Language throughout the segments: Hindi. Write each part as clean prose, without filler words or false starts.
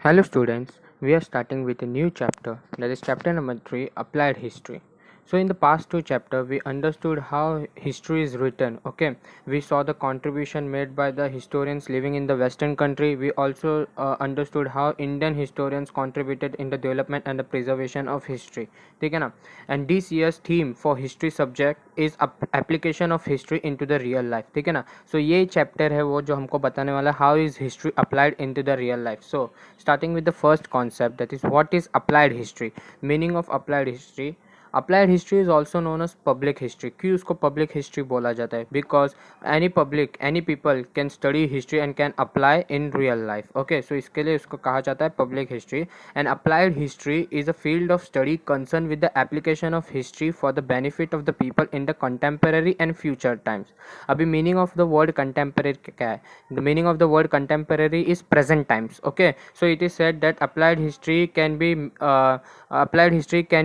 Hello students, we are starting with a new chapter, that is chapter number 3, Applied History. So in the past two chapters we understood how history is written. Okay, we saw the contribution made by the historians living in the western country. We also understood how Indian historians contributed in the development and the preservation of history. ठीक है ना? And this year's theme for history subject is application of history into the real life. ठीक है ना? So ये chapter है वो जो हमको बताने वाला है how is history applied into the real life. So starting with the first concept, that is what is applied history. Meaning of applied history. Applied history is also known as public history. क्यों उसको पब्लिक हिस्ट्री बोला जाता है? Because any people can study history and can apply in real life. Okay, so इसके लिए उसको कहा जाता है public history. And applied history is a field of study concern with the application of history for the benefit of the people in the contemporary and future times. अभी meaning of the word contemporary क्या है? The meaning of the word contemporary is present times. Okay, so it is said that applied history can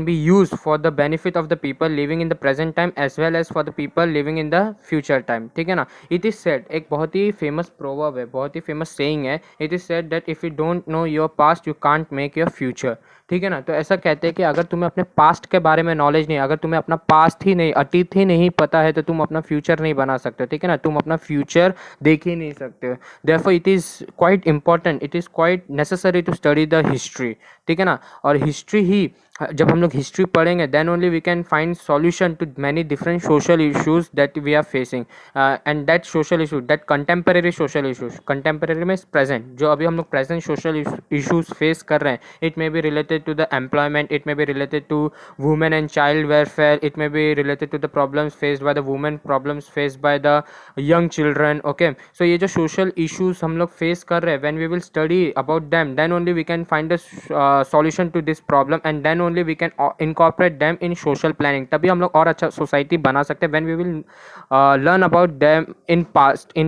be used for the benefit of the people living in the present time as well as for the people living in the future time. ठीक है ना? It is said, एक बहुत ही famous proverb है, बहुत ही famous saying है. It is said that if you don't know your past you can't make your future. ठीक है ना? तो ऐसा कहते हैं कि अगर तुम्हें अपने पास्ट के बारे में नॉलेज नहीं, अगर तुम्हें अपना पास्ट ही नहीं, अतीत ही नहीं पता है तो तुम अपना फ्यूचर नहीं बना सकते. ठीक है ना? तुम अपना फ्यूचर देख ही नहीं सकते. Therefore it is quite important, it is quite necessary to study the history. ठीक है ना? और हिस्ट्री ही जब हम लोग हिस्ट्री पढ़ेंगे then only we can find solution to many different social issues that we are facing. And that social issue, that contemporary social issues, contemporary में प्रेजेंट, जो अभी हम लोग प्रेजेंट सोशल इशूज फेस कर रहे हैं, it may be related to the employment, it may be related to women and child welfare, it may be related to the problems faced by the women, problems faced by the young children. Okay, so ये जो सोशल इशूज हम लोग फेस कर रहे हैं, when we will study about them then only we can find the solution to this problem and then only we can incorporate them in social planning. तभी हम लोग और अच्छा सोसाइटी बना सकते हैं. when we will learn about them in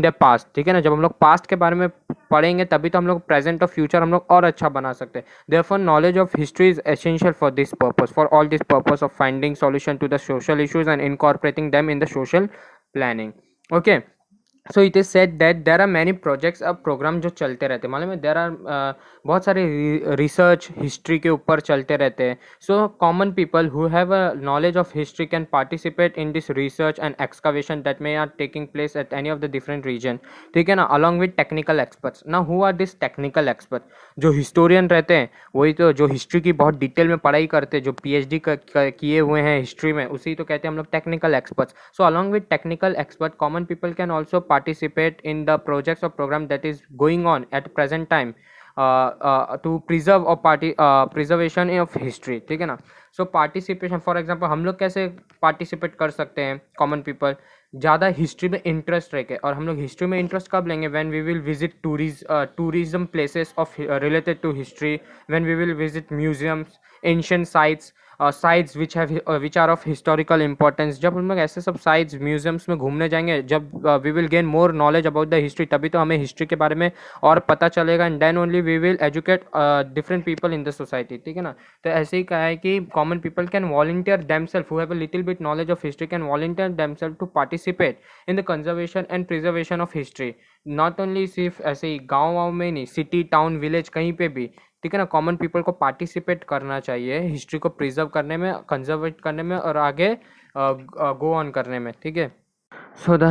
their past. ठीक है ना? जब हम लोग पास्ट के बारे में पढ़ेंगे तभी तो हम लोग प्रेजेंट और फ्यूचर हम लोग और अच्छा बना सकते हैं. therefore knowledge of history is essential for this purpose, for all this purpose of finding solution to the social issues and incorporating them in the social planning. Okay, so it is said that there are many projects, अब प्रोग्राम जो चलते रहते हैं, मालूम है, देर आर बहुत सारे रिसर्च हिस्ट्री के ऊपर चलते रहते हैं. So common people who have a knowledge of history can participate in this research and excavation that may are taking place at any of the different region. ठीक है ना? Along with technical experts. ना who are this technical expert? जो हिस्टोरियन रहते हैं वही तो, जो हिस्ट्री की बहुत डिटेल में पढ़ाई करते हैं, जो PhD किए हुए हैं हिस्ट्री में, उसी तो कहते हैं हम लोग technical experts. So along with technical expert common people can also participate in the projects or program that is going on at present time to preserve or preservation of history. ठीक है ना? सो पार्टिसिपेशन, फॉर एग्जांपल हम लोग कैसे पार्टिसिपेट कर सकते हैं कॉमन पीपल? ज़्यादा हिस्ट्री में इंटरेस्ट रह के, और हम लोग हिस्ट्री में इंटरेस्ट कब लेंगे? When we will visit tourism places of related to history, when we will visit museums, ancient sites, sites which are of historical importance. जब हम लोग ऐसे सब साइट्स म्यूजियम्स में घूमने जाएंगे, जब we will gain more knowledge about the history, तभी तो हमें हिस्ट्री के बारे में और पता चलेगा. And then only we will educate different people in the society. ठीक है ना? तो ऐसे ही कहा है कि common people can volunteer themselves who have a little bit knowledge of history, can volunteer themselves to participate in the conservation and preservation of history. Not only सिर्फ ऐसे ही गाँव में नहीं, सिटी, टाउन, विलेज, कहीं पे भी. ठीक है ना? कॉमन पीपल को पार्टिसिपेट करना चाहिए हिस्ट्री को प्रिजर्व करने में, कंजर्वेट करने में और आगे गो ऑन करने में. ठीक है? So the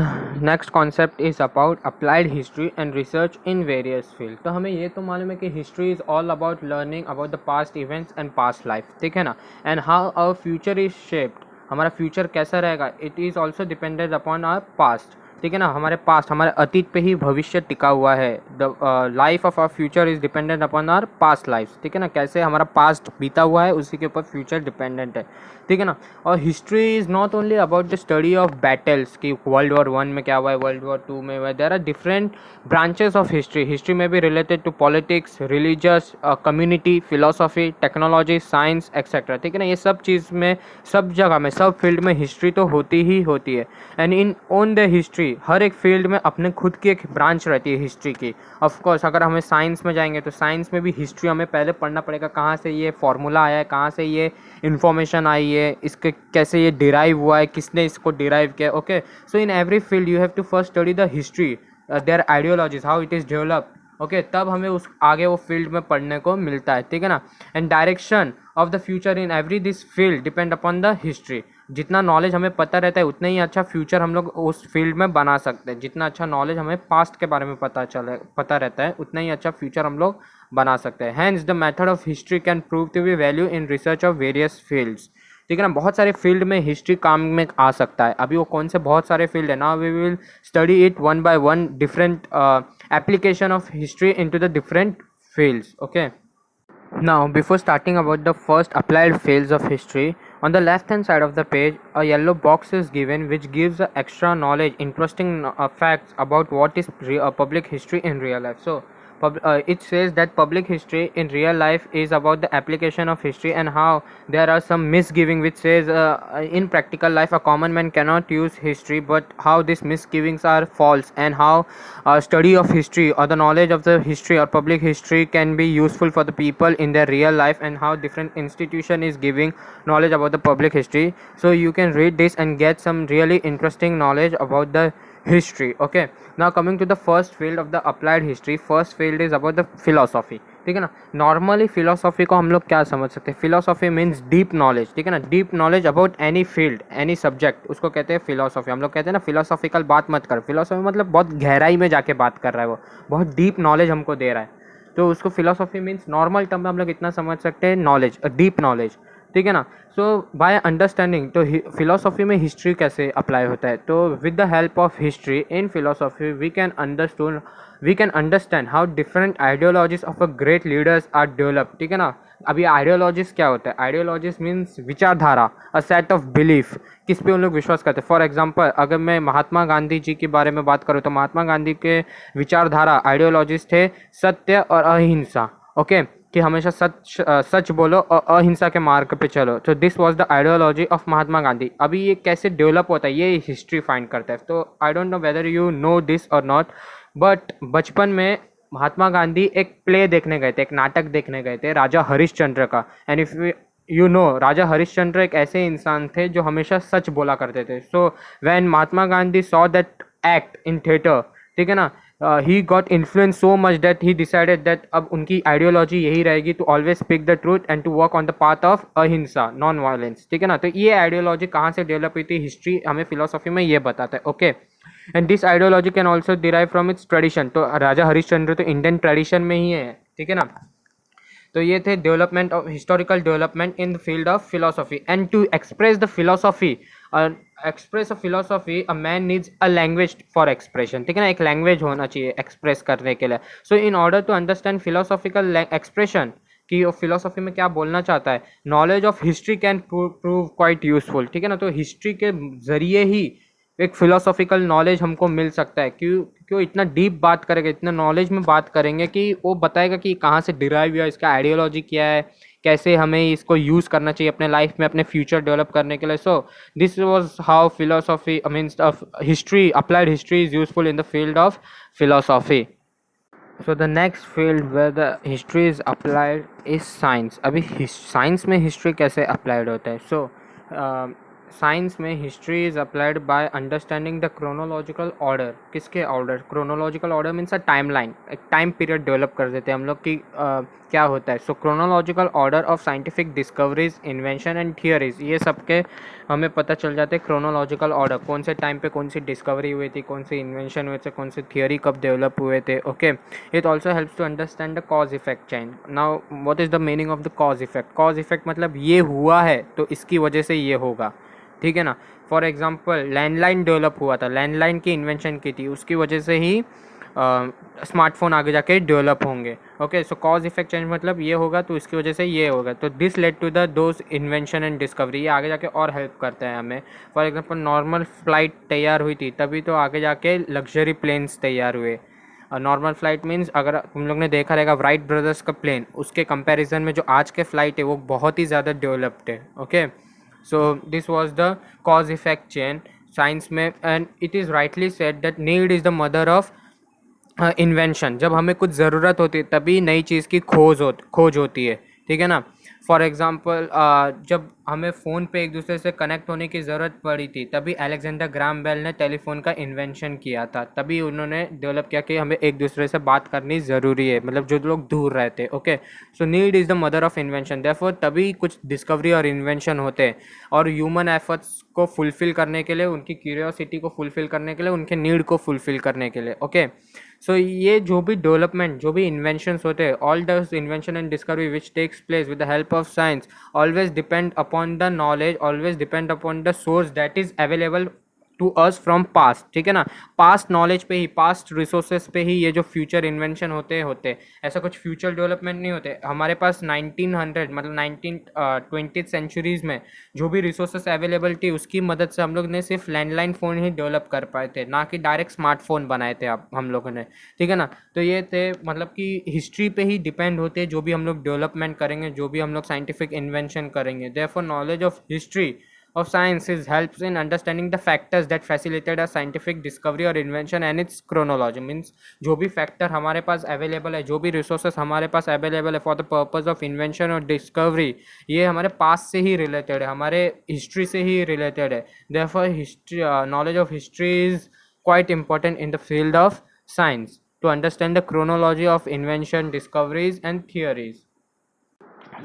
next concept is about applied history and research in various field. तो हमें ये तो मालूम है कि history is all about learning about the past events and past life. ठीक है ना? And how our future is shaped, हमारा फ्यूचर कैसा रहेगा, it is also depended upon our past. ठीक है ना? हमारे पास्ट, हमारे अतीत पे ही भविष्य टिका हुआ है. The life of our future is dependent upon our past life. ठीक है ना? कैसे हमारा पास्ट बीता हुआ है उसी के ऊपर फ्यूचर डिपेंडेंट है. ठीक है ना? और history is not only about the study of battles कि वर्ल्ड वॉर 1 में क्या हुआ है, वर्ल्ड वॉर 2 में हुआ है. There are different branches of history. History में भी related to politics, religious, community, philosophy, technology, science etcetera. ठीक है ना? ये सब चीज़ में, सब जगह में, सब फील्ड में हिस्ट्री तो होती ही होती है. And in on the history हर एक फील्ड में अपने खुद की एक ब्रांच रहती है हिस्ट्री की. ऑफ कोर्स अगर हमें साइंस में जाएंगे तो साइंस में भी हिस्ट्री हमें पहले पढ़ना पड़ेगा, कहाँ से ये फॉर्मूला आया है, कहाँ से ये इन्फॉर्मेशन आई है, इसके कैसे ये डिराइव हुआ है, किसने इसको डिराइव किया. Okay, so in every field you have to first study the history, their ideologies, how it is developed, okay, तब हमें उस आगे वो फील्ड में पढ़ने को मिलता है, ठीक है ना। And direction of the future in every this field depend upon the history. जितना नॉलेज हमें पता रहता है उतना ही अच्छा फ्यूचर हम लोग उस फील्ड में बना सकते हैं। जितना अच्छा नॉलेज हमें पास्ट के बारे में पता रहता है उतना ही अच्छा फ्यूचर हम लोग बना सकते हैं। Hence the method of history can prove to be value in research of various fields, ठीक है ना। बहुत सारे फील्ड में हिस्ट्री काम में आ सकता है। अभी वो कौन से बहुत सारे फील्ड है ना, we will study it one by one, different application of history into the different fields. Okay, now before starting about the first applied fields of history, on the left hand side of the page a yellow box is given which gives extra knowledge, interesting facts about what is public history in real life. So it says that public history in real life is about the application of history and how there are some misgiving which says in practical life a common man cannot use history, but how these misgivings are false and how study of history or the knowledge of the history or public history can be useful for the people in their real life, and how different institution is giving knowledge about the public history. So you can read this and get some really interesting knowledge about the history. Okay, now coming to the first field of the applied history, first field is about the philosophy, ठीक है ना। नॉर्मली फिलोसॉफी को हम लोग क्या समझ सकते हैं, फिलोसॉफी मीन्स डीप नॉलेज, ठीक है ना। Deep knowledge about any field, any subject, उसको कहते हैं फिलोसॉफी। हम लोग कहते हैं ना फिलोसॉफिकल बात मत कर, फिलोसॉफी मतलब बहुत गहराई में जाके बात कर रहा है, वो बहुत डीप नॉलेज हमको दे रहा है, तो उसको फिलोसॉफी मीन्स नॉर्मल टर्म में हम लोग इतना समझ सकते हैं, नॉलेज, डीप नॉलेज, ठीक है ना। सो बाय अंडरस्टैंडिंग, तो फिलोसॉफी में हिस्ट्री कैसे अप्लाई होता है, तो with the help of history in philosophy we can understand how different ideologies of a great leaders are develop, ठीक है ना। अभी आइडियोलॉजीज क्या होता है, आइडियोलॉजीज मीन्स विचारधारा, अ सेट ऑफ बिलीफ, किस पे उन लोग विश्वास करते हैं। फॉर एग्जांपल अगर मैं महात्मा गांधी जी के बारे में बात करूँ तो महात्मा गांधी के विचारधारा, आइडियोलॉजीज थे सत्य और अहिंसा, ओके, कि हमेशा सच बोलो और अहिंसा के मार्ग पे चलो। तो this was the ideology of Mahatma Gandhi. अभी ये कैसे डेवलप होता है ये हिस्ट्री फाइंड करता है। तो I don't know whether you know this और नॉट, बट बचपन में महात्मा गांधी एक प्ले देखने गए थे, एक नाटक देखने गए थे राजा हरिश्चंद्र का। एंड इफ यू नो, राजा हरिश्चंद्र एक ऐसे इंसान थे जो हमेशा सच बोला करते थे। So when Mahatma Gandhi saw that act in theatre, ठीक है ना, he got influenced so much that he decided that अब उनकी आइडियोलॉजी यही रहेगी to always speak the truth and to walk on the path of अहिंसा, नॉन वायलेंस, ठीक है ना। तो ये आइडियोलॉजी कहाँ से डेवलप हुई थी, हिस्ट्री हमें फिलोसॉफी में ये बताता है। Okay, and this ideology can also derive from its tradition. तो राजा हरिश्चंद्र तो इंडियन ट्रेडिशन में ही है, ठीक है ना। तो ये थे development of historical development in the field of philosophy. And to express the philosophy, express a philosophy a man needs a language for expression, ठीक है ना। एक लैंग्वेज होना चाहिए एक्सप्रेस करने के लिए। So in order to understand philosophical expression कि वो फिलोसॉफी में क्या बोलना चाहता है, knowledge of history can prove quite useful, ठीक है ना। तो हिस्ट्री के जरिए ही एक फिलोसॉफिकल नॉलेज हमको मिल सकता है। क्यों इतना डीप बात करेगा, इतना नॉलेज में बात करेंगे कि वो बताएगा कि कहाँ से डिराइव हुआ, इसका आइडियोलॉजी क्या है, कैसे हमें इसको यूज़ करना चाहिए अपने लाइफ में, अपने फ्यूचर डेवलप करने के लिए। So this was how philosophy means of history, applied history is useful in the field of philosophy. So the next field where the history is applied is science. अभी साइंस में हिस्ट्री कैसे अप्लाइड होता है, सो साइंस में history is applied by understanding the chronological order. किसके order, chronological order means a time line, एक टाइम पीरियड डेवलप कर देते हैं हम लोग कि क्या होता है। So chronological order of scientific discoveries, invention and theories, ये सब के हमें पता चल जाते हैं क्रोनोलॉजिकल ऑर्डर, कौन से टाइम पे कौन सी डिस्कवरी हुई थी, कौन से इन्वेंशन हुए थे, कौन से थियरी कब डेवलप हुए थे। Okay, it also helps to understand the cause effect chain. Now what is the meaning of the cause effect. Cause effect मतलब ये हुआ है तो इसकी वजह से ये होगा, ठीक है ना। फॉर एग्जांपल लैंडलाइन डेवलप हुआ था, लैंडलाइन की इन्वेंशन की थी, उसकी वजह से ही स्मार्टफोन आगे जाके डेवलप होंगे। Okay, show cause effect change मतलब ये होगा तो इसकी वजह से ये होगा। तो this led to the those invention and discovery, ये आगे जाके और हेल्प करते हैं हमें। फॉर एग्जांपल नॉर्मल फ्लाइट तैयार हुई थी तभी तो आगे जाके लग्जरी प्लेन्स तैयार हुए। नॉर्मल फ्लाइट मीन्स अगर तुम लोग ने देखा रहेगा राइट ब्रदर्स का प्लेन, उसके कंपैरिजन में जो आज के फ्लाइट है वो बहुत ही ज़्यादा डेवलप्ड है। Okay, so this was the cause effect chain science में, and it is rightly said that need is the mother of invention। जब हमें कुछ ज़रूरत होती है तभी नई चीज़ की खोज होती है, ठीक है ना। फॉर एग्जांपल जब हमें फ़ोन पे एक दूसरे से कनेक्ट होने की ज़रूरत पड़ी थी, तभी अलेक्जेंडर ग्राहम बेल ने टेलीफोन का इन्वेंशन किया था, तभी उन्होंने डेवलप किया कि हमें एक दूसरे से बात करनी ज़रूरी है, मतलब जो लोग दूर रहते। Okay, so need is the mother of invention, therefore तभी कुछ डिस्कवरी और इन्वेंशन होते हैं, और ह्यूमन एफर्ट्स को फुलफिल करने के लिए, उनकी क्यूरियोसिटी को फुलफिल करने के लिए, उनके नीड को फुलफिल करने के लिए। ओके, सो ये जो भी डेवलपमेंट, जो भी इन्वेंशंस होते हैं, all the invention and discovery which takes place with the help of science always depend upon the knowledge, always depend upon the source that is available to us from past. ठीक है ना, पास्ट नॉलेज पे ही, पास्ट रिसोर्सेज पे ही ये जो फ्यूचर इन्वेंशन होते ऐसा कुछ फ्यूचर डेवलपमेंट नहीं होते। हमारे पास 1900 मतलब 20th सेंचुरीज में जो भी रिसोर्सेज अवेलेबल थी, उसकी मदद से हम लोग ने सिर्फ लैंडलाइन फ़ोन ही डेवलप कर पाए थे, ना कि डायरेक्ट स्मार्टफोन बनाए थे हम लोगों ने। ठीक है ना, तो ये थे मतलब कि हिस्ट्री पे ही डिपेंड होते हैं जो भी हम लोग डेवलपमेंट करेंगे, जो भी हम लोग साइंटिफिक इन्वेंशन करेंगे। Therefore knowledge of history of sciences helps in understanding the factors that facilitated a scientific discovery or invention and its chronology। means जो भी फैक्टर हमारे पास अवेलेबल है, जो भी रिसोर्सेस हमारे पास अवेलेबल है for the purpose of invention और डिस्कवरी, ये हमारे पास से ही रिलेटेड है, हमारे हिस्ट्री से ही रिलेटेड है। Therefore history, knowledge of history is quite important in the field of science to understand the chronology of invention, discoveries and theories।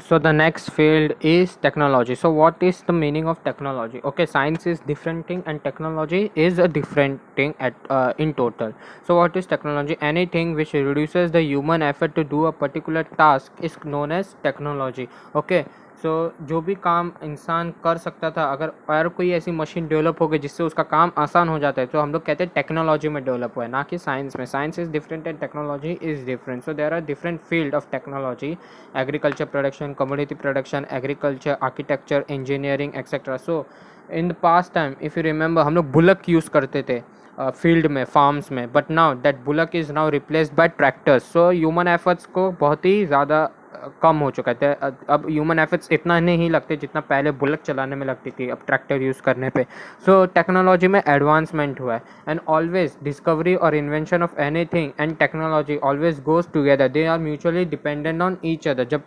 So the next field is technology. So what is the meaning of technology? Okay, science is different thing and technology is a different thing at in total. So what is technology? Anything which reduces the human effort to do a particular task is known as technology। Okay, सो जो भी काम इंसान कर सकता था, अगर और कोई ऐसी मशीन डेवलप हो गई जिससे उसका काम आसान हो जाता है, तो हम लोग कहते हैं टेक्नोलॉजी में डेवलप हुआ है, ना कि साइंस में। Science is different and technology is different. So there are different field of technology, agriculture production, commodity production, agriculture, architecture, engineering etcetera. So in the past time if you remember, हम लोग बुलक यूज़ करते थे फील्ड में, फार्म्स में, but now that bullock is now replaced by tractors. So human efforts को बहुत ही ज़्यादा कम हो चुका है। अब ह्यूमन एफर्ट्स इतना नहीं लगते जितना पहले बुलक चलाने में लगती थी, अब ट्रैक्टर यूज़ करने पे। सो टेक्नोलॉजी में एडवांसमेंट हुआ है, एंड ऑलवेज डिस्कवरी और invention of anything and technology always goes together, they are mutually dependent on each other. जब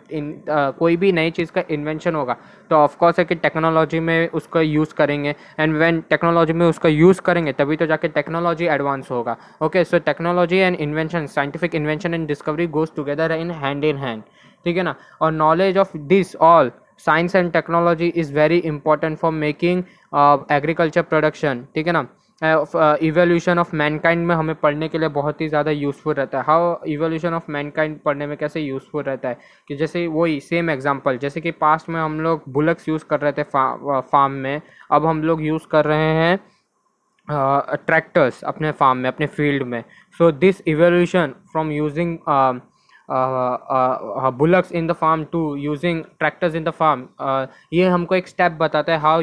कोई भी नई चीज़ का इन्वेंशन होगा तो ऑफकोर्स है कि टेक्नोलॉजी में उसका यूज़ करेंगे, एंड व्हेन टेक्नोलॉजी में उसका यूज़ करेंगे तभी तो जाके टेक्नोलॉजी एडवांस होगा। Okay, so technology and invention, scientific invention and discovery goes together in hand. ठीक है ना, और knowledge of this all science and technology is very important for making agriculture production. ठीक है ना, इवोल्यूशन ऑफ मैनकाइंड में हमें पढ़ने के लिए बहुत ही ज़्यादा यूज़फुल रहता है। हाउ इवोल्यूशन ऑफ मैनकाइंड पढ़ने में कैसे यूज़फुल रहता है कि जैसे वही सेम एग्जांपल, जैसे कि पास्ट में हम लोग बुलक्स यूज़ कर रहे थे फार्म में, अब हम लोग यूज़ कर रहे हैं ट्रैक्टर्स अपने फार्म में, अपने फील्ड में। So this evolution from using bullocks in the farm to using tractors in the farm, ये हमको एक स्टेप बताता है how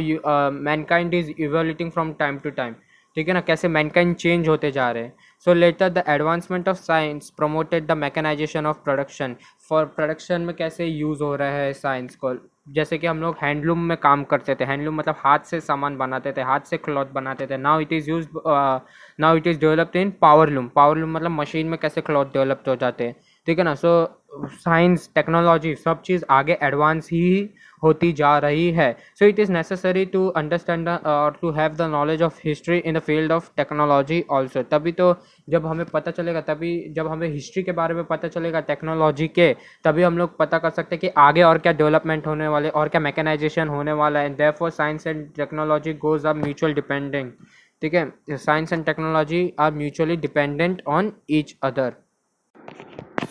mankind is evoluting from time to time. ठीक है ना, कैसे मैनकाइंड चेंज होते जा रहे हैं। So later the advancement of science promoted the mechanization of production. For production में कैसे यूज़ हो रहा है साइंस को, जैसे कि हम लोग हैंडलूम में काम करते थे, हैंडलूम मतलब हाथ से सामान बनाते थे, हाथ से क्लॉथ बनाते थे। Now it is use, now it is developed in powerloom. Powerloom मतलब मशीन में कैसे क्लॉथ डेवलप हो जाते हैं। ठीक है ना, सो साइंस टेक्नोलॉजी सब चीज़ आगे एडवांस ही होती जा रही है। So it is necessary to understand और to have the knowledge of history in the field of technology also. तभी तो जब हमें पता चलेगा, तभी जब हमें हिस्ट्री के बारे में पता चलेगा टेक्नोलॉजी के, तभी हम लोग पता कर सकते हैं कि आगे और क्या डेवलपमेंट होने वाले, और क्या मैकेनाइजेशन होने वाला है। Therefore science and technology goes are mutual dependent. ठीक है, science and technology are mutually dependent on each other.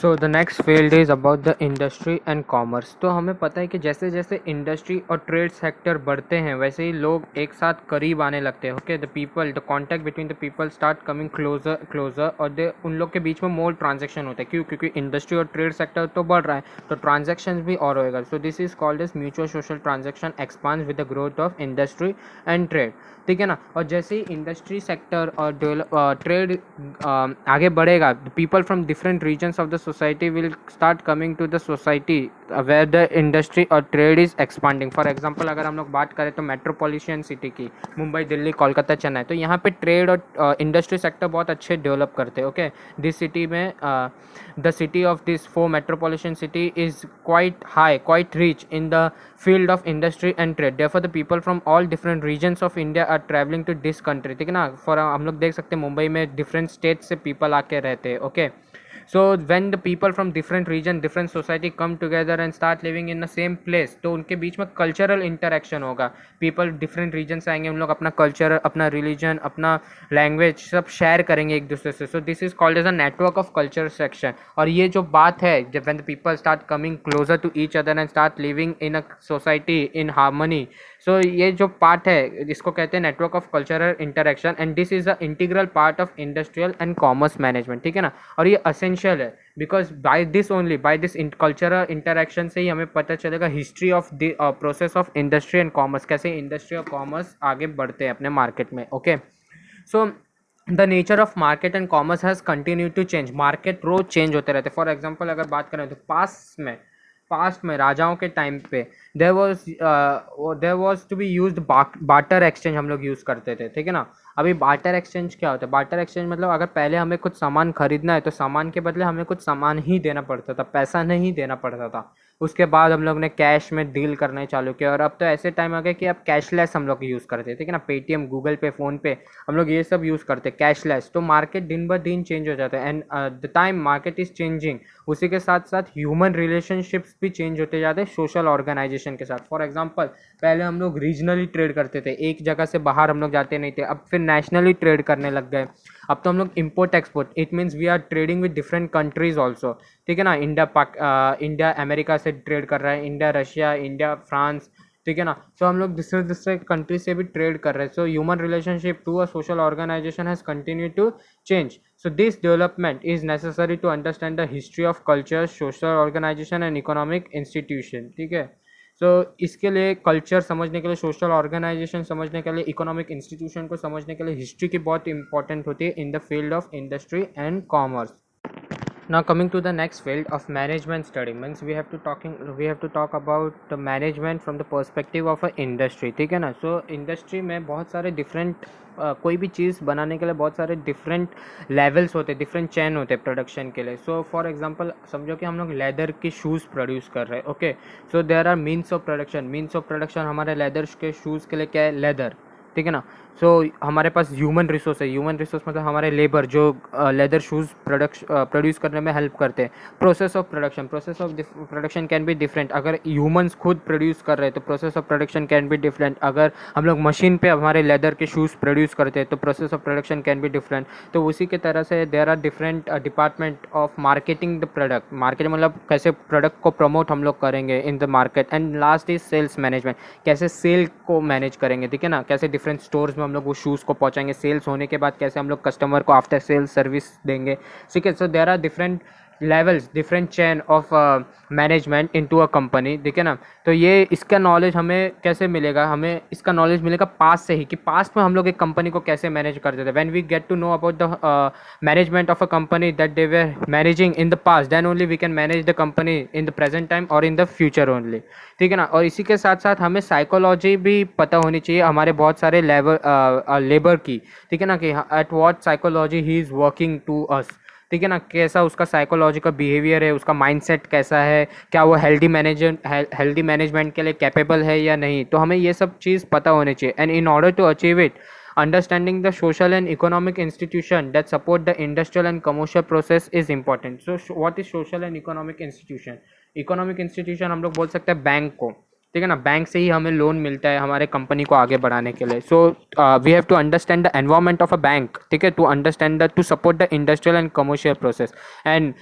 So the next field is about the industry and commerce. तो हमें पता है कि जैसे जैसे इंडस्ट्री और ट्रेड सेक्टर बढ़ते हैं, वैसे ही लोग एक साथ करीब आने लगते हैं। Okay, the people, the contact between the people start coming closer और दे उन लोग के बीच में मोर ट्रांजेक्शन होता है। क्यों? क्योंकि इंडस्ट्री और ट्रेड सेक्टर तो बढ़ रहा है, तो ट्रांजेक्शन भी और होएगा। So this is called as mutual social transaction expands with the growth of industry and trade. ठीक है ना, और जैसे ही इंडस्ट्री सेक्टर और ट्रेड आगे बढ़ेगा, people from different regions of the society will start coming to the society where the industry or trade is expanding. For example, अगर हम लोग बात करें तो मेट्रोपॉलिटन सिटी की, मुंबई, दिल्ली, कोलकाता, चेन्नई, तो यहाँ पे ट्रेड और इंडस्ट्री सेक्टर बहुत अच्छे डेवलप करते हैं. ओके, दिस सिटी में the city of this four metropolitan city is quite high, quite rich in the field of industry and trade. Therefore the people from all different regions of India are traveling to this country. ठीक है ना. For हम लोग देख सकते हैं मुंबई में different states से people आके रहते हैं. Okay, so when the people from different region, different society come together and start living in the same place, तो उनके बीच में cultural interaction होगा. people different region से आएंगे, उन लोग अपना culture, अपना religion, अपना language सब share करेंगे एक दूसरे से. so this is called as a network of culture section. और ये जो बात है, जब when the people start coming closer to each other and start living in a society in harmony, सो ये जो पार्ट है इसको कहते हैं network of cultural interaction, and this is a integral part of industrial and commerce management. ठीक है ना. और ये असेंशियल है because by this only, by this cultural interaction से ही हमें पता चलेगा history of the process of industry and commerce, कैसे इंडस्ट्री और कॉमर्स आगे बढ़ते हैं अपने मार्केट में. Okay, so the nature of market and commerce has continue to change. Market rose change होते रहते हैं. फॉर एग्जाम्पल अगर बात करें तो पास्ट में राजाओं के टाइम पे there was to be used barter exchange हम लोग यूज़ करते थे. ठीक है ना. अभी बार्टर एक्सचेंज क्या होता है? बार्टर एक्सचेंज मतलब अगर पहले हमें कुछ सामान खरीदना है तो सामान के बदले हमें कुछ सामान ही देना पड़ता था, पैसा नहीं देना पड़ता था. उसके बाद हम लोग ने कैश में डील करने चालू किया, और अब तो ऐसे टाइम आ गया कि अब कैशलेस हम लोग यूज़ करते हैं. ठीक है ना. पेटीएम, गूगल पे, फ़ोन पे, हम लोग ये सब यूज़ करते हैं कैशलेस. तो मार्केट दिन ब दिन चेंज हो जाता है, and the time market is changing, उसी के साथ साथ ह्यूमन रिलेशनशिप्स भी चेंज होते जाते हैं सोशल ऑर्गेनाइजेशन के साथ. फॉर एग्जांपल पहले हम लोग रीजनली ट्रेड करते थे, एक जगह से बाहर हम लोग जाते नहीं थे. अब फिर नेशनली ट्रेड करने लग गए. अब तो हम लोग import export, it means we are trading with different countries also. ठीक है ना. इंडिया अमेरिका से ट्रेड कर रहा है, इंडिया रशिया, इंडिया फ्रांस. ठीक है ना. सो हम लोग दूसरे कंट्री से भी ट्रेड कर रहे हैं. So human relationship to a social organization has continue to change. So this development is necessary to understand the history of culture, social organization and economic institution. ठीक है. सो इसके लिए कल्चर समझने के लिए, सोशल ऑर्गेनाइजेशन समझने के लिए, इकोनॉमिक इंस्टीट्यूशन को समझने के लिए हिस्ट्री की बहुत इंपॉर्टेंट होती है इन the field of industry and commerce. Now coming to the next field of management study, means we have to talk about the management from the perspective of a industry. ठीक है ना. सो इंडस्ट्री में बहुत सारे डिफरेंट कोई भी चीज़ बनाने के लिए बहुत सारे डिफरेंट लेवल्स होते हैं, डिफरेंट चैन होते हैं प्रोडक्शन के लिए. सो फॉर एग्जांपल समझो कि हम लोग लेदर के शूज़ प्रोड्यूस कर रहे हैं. Okay, so there are means of production. हमारे लेदर के शूज़ के लिए क्या है? लेदर. ठीक है ना. सो हमारे पास ह्यूमन रिसोर्स है. ह्यूमन रिसोर्स मतलब हमारे लेबर जो लेदर शूज़ प्रोड्यूस करने में हेल्प करते हैं. Process of production can be different. अगर ह्यूमंस खुद प्रोड्यूस कर रहे हैं तो process of production can be different. अगर हम लोग मशीन पे हमारे लेदर के शूज़ प्रोड्यूस करते हैं तो process of production can be different. तो उसी के तरह से there are different department of marketing the product. Market मतलब कैसे प्रोडक्ट को प्रमोट हम लोग करेंगे in the market. And last is sales management. कैसे सेल को मैनेज करेंगे. ठीक है ना. कैसे डिफरेंट स्टोर्स में हम लोग वो शूज़ को पहुंचाएंगे. सेल्स होने के बाद कैसे हम लोग कस्टमर को आफ्टर सेल्स सर्विस देंगे. ठीक है. So there are different levels, different chain of management into a company. ठीक है ना. तो ये इसका नॉलेज हमें कैसे मिलेगा? हमें इसका नॉलेज मिलेगा पास्ट से ही, कि पास्ट में हम लोग एक कंपनी को कैसे मैनेज करते थे. When we get to know about the management of a company that they were managing in the past, then only we can manage the company in the present time और इन द फ्यूचर ओनली. ठीक है ना. और इसी के साथ साथ हमें साइकोलॉजी भी पता होनी चाहिए हमारे बहुत सारे लेबर की. ठीक है ना. कि at what psychology he is working to us. ठीक है ना. कैसा उसका साइकोलॉजी का बिहेवियर है, उसका माइंडसेट कैसा है, क्या वो हेल्दी मैनेजमेंट के लिए कैपेबल है या नहीं. तो हमें ये सब चीज़ पता होनी चाहिए. And in order to achieve it, understanding the social and economic institution that support the industrial and commercial process is important. So what is social and economic institution? Economic institution हम लोग बोल सकते हैं बैंक को. ठीक है ना. बैंक से ही हमें लोन मिलता है हमारे कंपनी को आगे बढ़ाने के लिए. So we have to understand the environment of a bank. ठीक है. To understand the to support the industrial and commercial process. And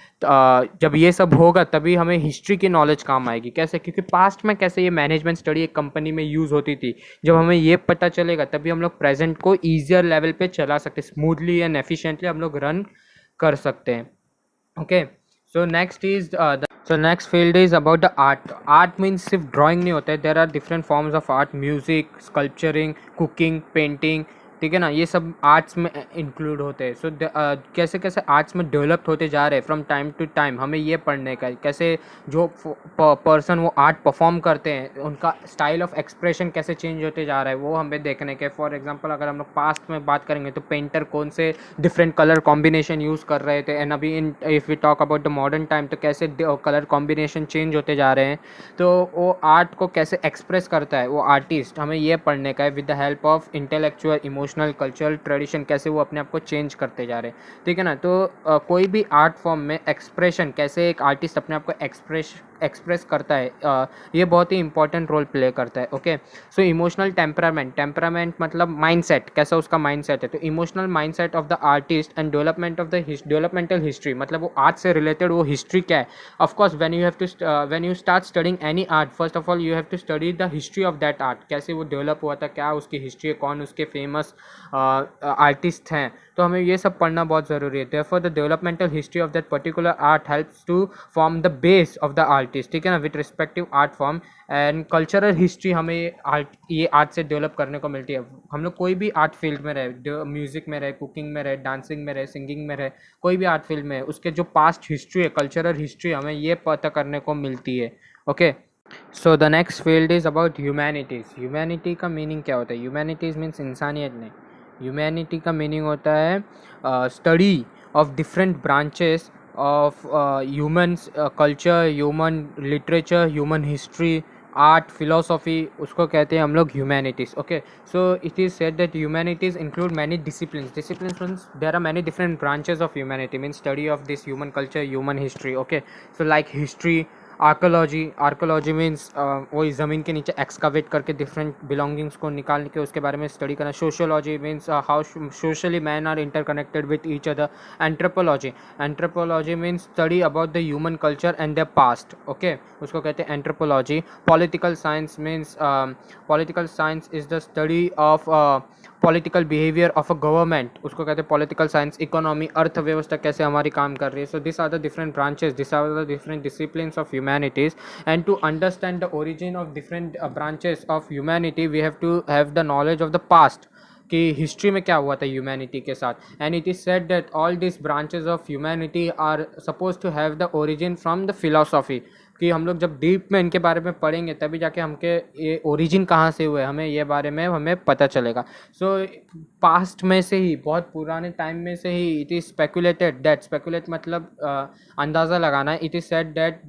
जब ये सब होगा तभी हमें हिस्ट्री की नॉलेज काम आएगी. कैसे? क्योंकि पास्ट में कैसे ये मैनेजमेंट स्टडी एक कंपनी में यूज़ होती थी, जब हमें ये पता चलेगा तभी हम लोग प्रेजेंट को ईजियर लेवल पे चला सकते हैं. स्मूथली एंड एफिशिएंटली हम लोग रन कर सकते हैं. Okay. So next is So next field is about the art. Art means सिर्फ ड्राइंग नहीं होता है. There are different forms of art, music, sculpturing, cooking, painting. ठीक है ना, ये सब आर्ट्स में इंक्लूड होते हैं. सो कैसे कैसे आर्ट्स में डेवलप होते जा रहे हैं फ्रॉम टाइम टू टाइम, हमें ये पढ़ने का है. कैसे जो पर्सन वो आर्ट परफॉर्म करते हैं उनका स्टाइल ऑफ एक्सप्रेशन कैसे चेंज होते जा रहा है वो हमें देखने के. फॉर एग्जांपल अगर हम लोग पास्ट में बात करेंगे तो पेंटर कौन से डिफरेंट कलर कॉम्बिनेशन यूज़ कर रहे थे, एंड अभी in if we talk about the modern time तो कैसे कलर कॉम्बिनेशन चेंज होते जा रहे हैं. तो वो आर्ट को कैसे एक्सप्रेस करता है वो आर्टिस्ट, हमें ये पढ़ने का है with the help of intellectual emotional cultural tradition, कैसे वो अपने आप को चेंज करते जा रहे हैं. ठीक है ना. तो कोई भी आर्ट फॉर्म में एक्सप्रेशन कैसे एक आर्टिस्ट अपने आप को एक्सप्रेस करता है, ये बहुत ही इंपॉर्टेंट रोल प्ले करता है. ओके. सो इमोशनल टेम्परामेंट मतलब माइंडसेट, कैसा उसका माइंडसेट है. तो emotional mindset of the artist and development of the developmental history, मतलब वो आर्ट से रिलेटेड वो हिस्ट्री क्या है. Of course when you start studying any art, first of all you have to study the history of that art, कैसे वो डेवलप हुआ था, क्या उसकी हिस्ट्री है, कौन उसके फेमस आर्टिस्ट हैं. तो हमें ये सब पढ़ना बहुत ज़रूरी है. Therefore the developmental history of that particular art helps to form the base of the artist. ठीक है ना, with respective art form. And cultural history हमें ये आर्ट से डेवलप करने को मिलती है. हम लोग कोई भी आर्ट फील्ड में रहे, म्यूज़िक में रहे, कुकिंग में रहे, डांसिंग में रहे, सिंगिंग में रहे, कोई भी आर्ट फील्ड में उसके जो पास्ट हिस्ट्री है, कल्चरल हिस्ट्री, हमें ये पता करने को मिलती है. Okay. So the next field is about humanities. Humanity का मीनिंग क्या होता है? ह्यूमैनिटीज़ मीन्स इंसानियत नहीं. ह्यूमैनिटी का मीनिंग होता है study of different branches of humans culture, human literature, human history, art, philosophy, उसको कहते हैं हम लोग humanities. Okay. So it is said that humanities include many disciplines. Disciplines means there are many different branches of humanity, means study of this human culture, human history. Okay. So like history, archaeology means वही ज़मीन के नीचे एक्सकावेट करके डिफरेंट बिलोंगिंग्स को निकाल के उसके बारे में स्टडी करना. Sociology means how socially man are interconnected with each other. Anthropology means study about the human culture and the past. Okay. उसको कहते हैं anthropology. Political science means political science is the study of political behaviour of a government, उसको कहते हैं पॉलिटिकल साइंस. इकोनॉमी, अर्थव्यवस्था कैसे हमारी काम कर रही है. So this are the different branches, this are the different disciplines of humanities. And to understand the origin of different branches of humanity we have to have the knowledge of the past, कि हिस्ट्री में क्या हुआ था ह्यूमैनिटी के साथ. And it is said that all this branches of humanity are suppose to have the origin from the philosophy, कि हम लोग जब डीप में इनके बारे में पढ़ेंगे तभी जाके हमके ये ओरिजिन कहाँ से हुए हमें ये बारे में हमें पता चलेगा. सो पास्ट में से ही, बहुत पुराने टाइम में से ही it is speculated that, speculate मतलब अंदाज़ा लगाना. इट इज़ सेड दैट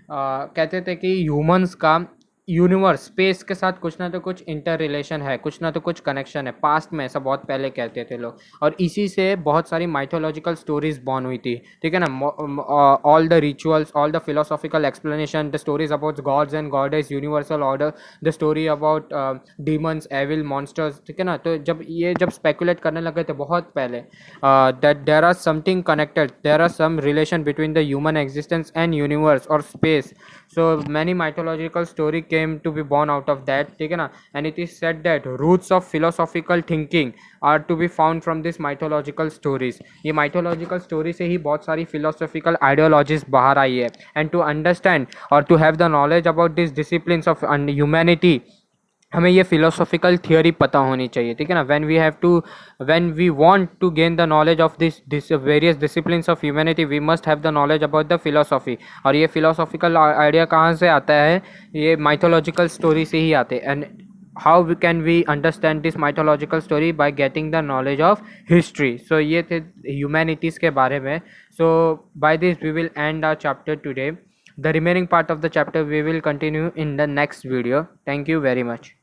कहते थे कि ह्यूमंस का यूनिवर्स, स्पेस के साथ कुछ ना तो कुछ इंटर रिलेशन है, कुछ ना तो कुछ कनेक्शन है. पास्ट में ऐसा बहुत पहले कहते थे लोग, और इसी से बहुत सारी माइथोलॉजिकल स्टोरीज बॉर्न हुई थी. ठीक है ना. All the rituals, all the philosophical explanation, the stories about gods and goddess, universal order, the story about demons, evil, monsters. ठीक है ना. तो जब स्पेकुलेट करने लगे थे बहुत पहले that there are something connected, there are some relation between the human existence and universe और space. So many mythological story came to be born out of that. ठीक है ना. And it is said that roots of philosophical thinking are to be found from this mythological stories. ये mythological story से ही बहुत सारी philosophical ideologies बाहर आई है. And to understand or to have the knowledge about these disciplines of humanity, हमें ये फिलोसॉफिकल थियोरी पता होनी चाहिए. ठीक है ना. When we want to gain the knowledge of this various disciplines of humanity, we must have the knowledge about the philosophy. और ये फिलोसॉफिकल आइडिया कहाँ से आता है? ये माइथोलॉजिकल स्टोरी से ही आते हैं. And how can we understand this mythological story? By getting the knowledge of history. So ये थे ह्यूमैनिटीज़ के बारे में. So by this we will end our chapter today. The remaining part of the chapter we will continue in the next video. Thank you very much.